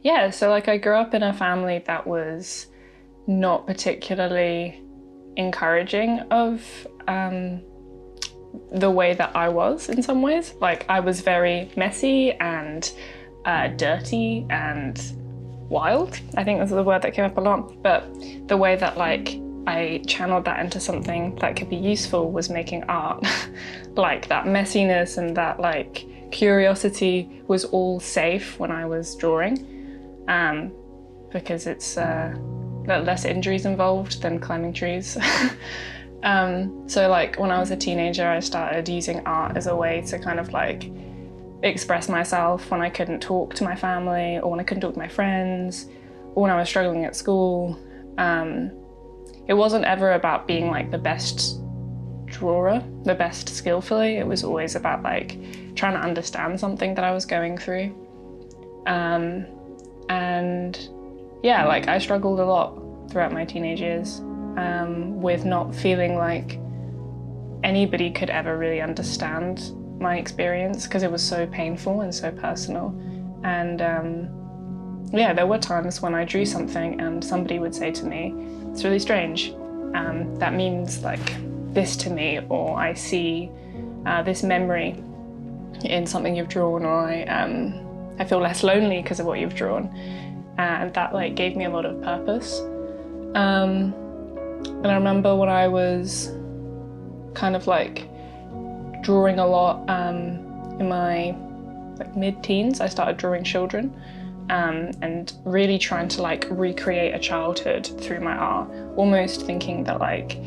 Yeah, so like I grew up in a family that was not particularly encouraging of the way that I was in some ways. Like I was very messy and dirty and wild. I think this is the word that came up a lot. But the way that like I channeled that into something that could be useful was making art. Like that messiness and that like curiosity was all safe when I was drawing, because it's less injuries involved than climbing trees. So like when I was a teenager, I started using art as a way to kind of like express myself when I couldn't talk to my family or when I couldn't talk to my friends or when I was struggling at school. It wasn't ever about being like the best drawer, the best skillfully. It was always about like trying to understand something that I was going through. And yeah, like I struggled a lot throughout my teenage years with not feeling like anybody could ever really understand my experience because it was so painful and so personal. And yeah, there were times when I drew something and somebody would say to me, "It's really strange. That means like this to me," or "I see this memory in something you've drawn," or I feel less lonely because of what you've drawn. And that like gave me a lot of purpose. And I remember when I was kind of like drawing a lot in my like mid-teens, I started drawing children and really trying to like recreate a childhood through my art, almost thinking that like,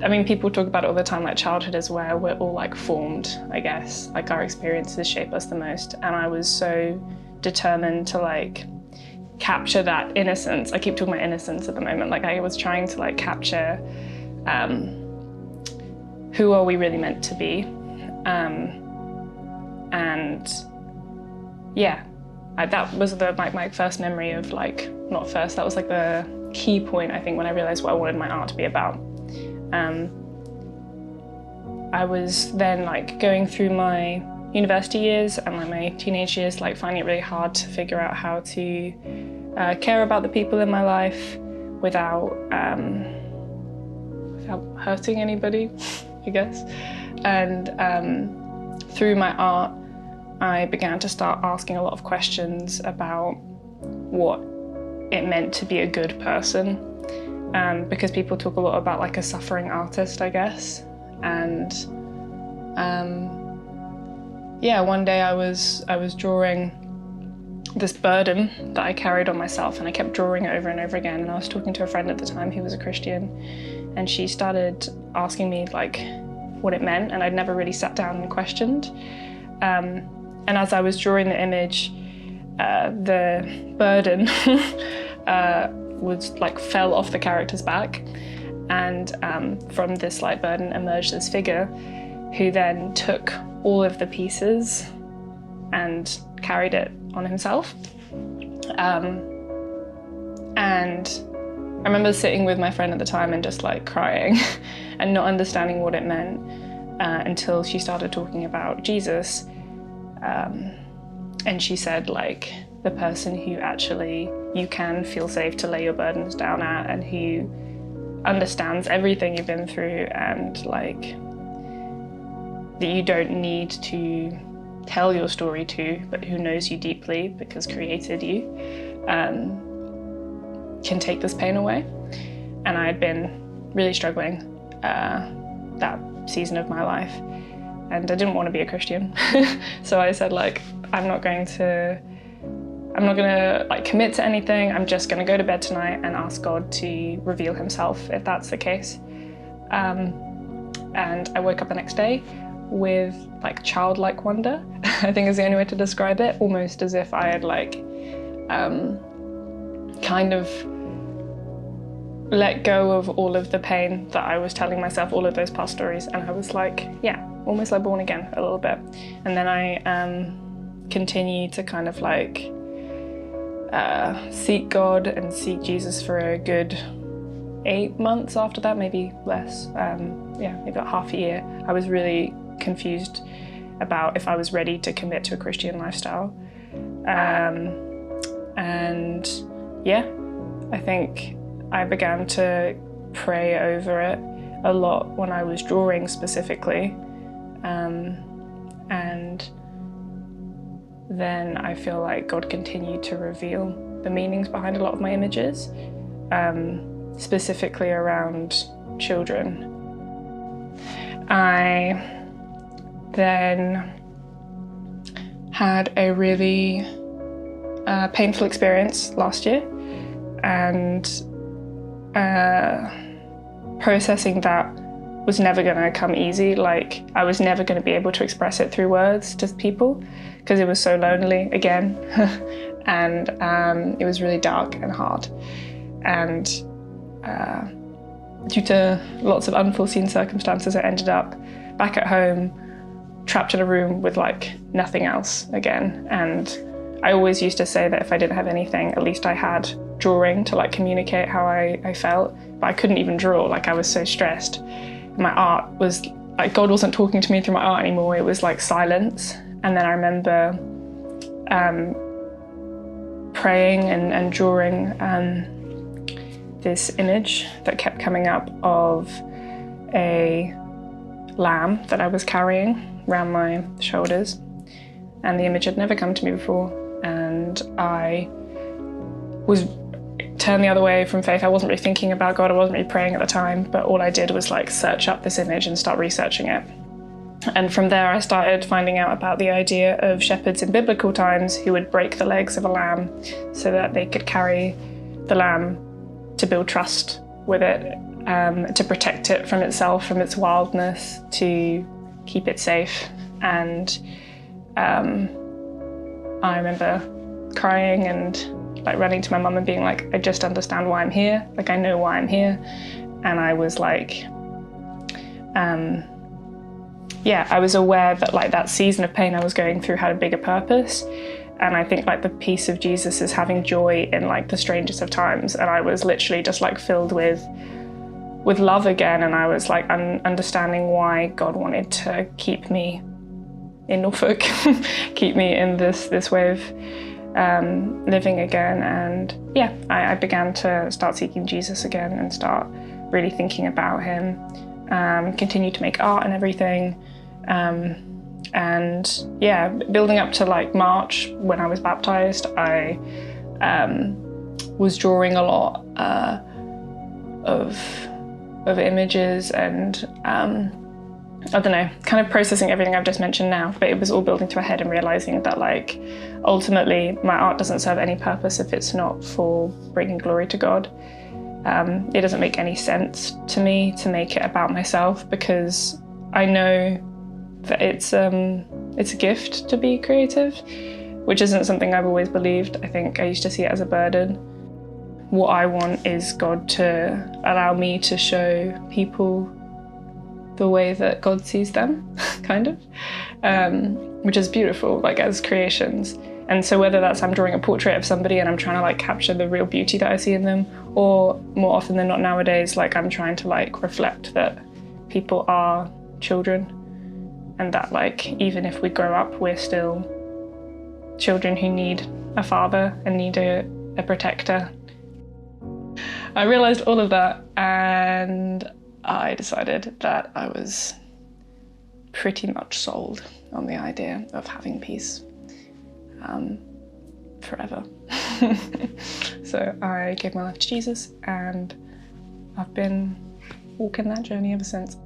I mean, people talk about it all the time, like childhood is where we're all like formed, I guess, like our experiences shape us the most. And I was so determined to like capture that innocence. I keep talking about innocence at the moment. Like I was trying to like capture who are we really meant to be? And yeah, that was my first memory of like, not first, that was like the key point, I think, when I realized what I wanted my art to be about. I was then like going through my university years and like my teenage years, like finding it really hard to figure out how to care about the people in my life without hurting anybody, I guess. And through my art, I began to start asking a lot of questions about what it meant to be a good person, because people talk a lot about like a suffering artist, I guess. And yeah, one day I was drawing this burden that I carried on myself, and I kept drawing it over and over again. And I was talking to a friend at the time who was a Christian, and she started asking me like what it meant, and I'd never really sat down and questioned. And as I was drawing the image, the burden was like fell off the character's back, and from this like burden emerged this figure who then took all of the pieces and carried it on himself. And I remember sitting with my friend at the time and just like crying and not understanding what it meant until she started talking about Jesus. And she said like the person who actually you can feel safe to lay your burdens down at, and who understands everything you've been through, and like that you don't need to tell your story to, but who knows you deeply because created you, can take this pain away. And I had been really struggling that season of my life, and I didn't want to be a Christian. So I said like, I'm not gonna like commit to anything. I'm just gonna go to bed tonight and ask God to reveal himself if that's the case. And I woke up the next day with like childlike wonder, I think is the only way to describe it, almost as if I had like kind of let go of all of the pain that I was telling myself, all of those past stories, and I was like, yeah, almost like born again a little bit. And then I continued to kind of like seek God and seek Jesus for a good 8 months after that, maybe less. Yeah, maybe about half a year. I was really confused about if I was ready to commit to a Christian lifestyle. And yeah, I think I began to pray over it a lot when I was drawing specifically. And then I feel like God continued to reveal the meanings behind a lot of my images, specifically around children. I then had a really painful experience last year, and processing that was never going to come easy. Like, I was never going to be able to express it through words to people because it was so lonely again. And it was really dark and hard. And due to lots of unforeseen circumstances, I ended up back at home, trapped in a room with like nothing else again. And I always used to say that if I didn't have anything, at least I had drawing to like communicate how I felt. But I couldn't even draw, like I was so stressed. My art was like, God wasn't talking to me through my art anymore, it was like silence. And then I remember praying and drawing this image that kept coming up of a lamb that I was carrying around my shoulders. And the image had never come to me before. And I was turned the other way from faith. I wasn't really thinking about God, I wasn't really praying at the time, but all I did was like search up this image and start researching it. And from there I started finding out about the idea of shepherds in biblical times who would break the legs of a lamb so that they could carry the lamb to build trust with it, to protect it from itself, from its wildness, to keep it safe. And I remember crying and like running to my mum and being like, I just understand why I'm here. Like, I know why I'm here. And I was like, yeah, I was aware that like that season of pain I was going through had a bigger purpose. And I think like the peace of Jesus is having joy in like the strangest of times. And I was literally just like filled with love again. And I was like understanding why God wanted to keep me in Norfolk, keep me in this way of living again. And yeah, I began to start seeking Jesus again and start really thinking about him, continue to make art and everything. And yeah, building up to like March when I was baptized, I was drawing a lot of images and I don't know, kind of processing everything I've just mentioned now, but it was all building to a head and realizing that like ultimately my art doesn't serve any purpose if it's not for bringing glory to God. It doesn't make any sense to me to make it about myself, because I know that it's a gift to be creative, which isn't something I've always believed. I think I used to see it as a burden. What I want is God to allow me to show people the way that God sees them, kind of, which is beautiful, like as creations. And so whether that's I'm drawing a portrait of somebody and I'm trying to like capture the real beauty that I see in them, or more often than not nowadays, like I'm trying to like reflect that people are children, and that like even if we grow up, we're still children who need a father and need a protector. I realized all of that, and I decided that I was pretty much sold on the idea of having peace forever. So I gave my life to Jesus, and I've been walking that journey ever since.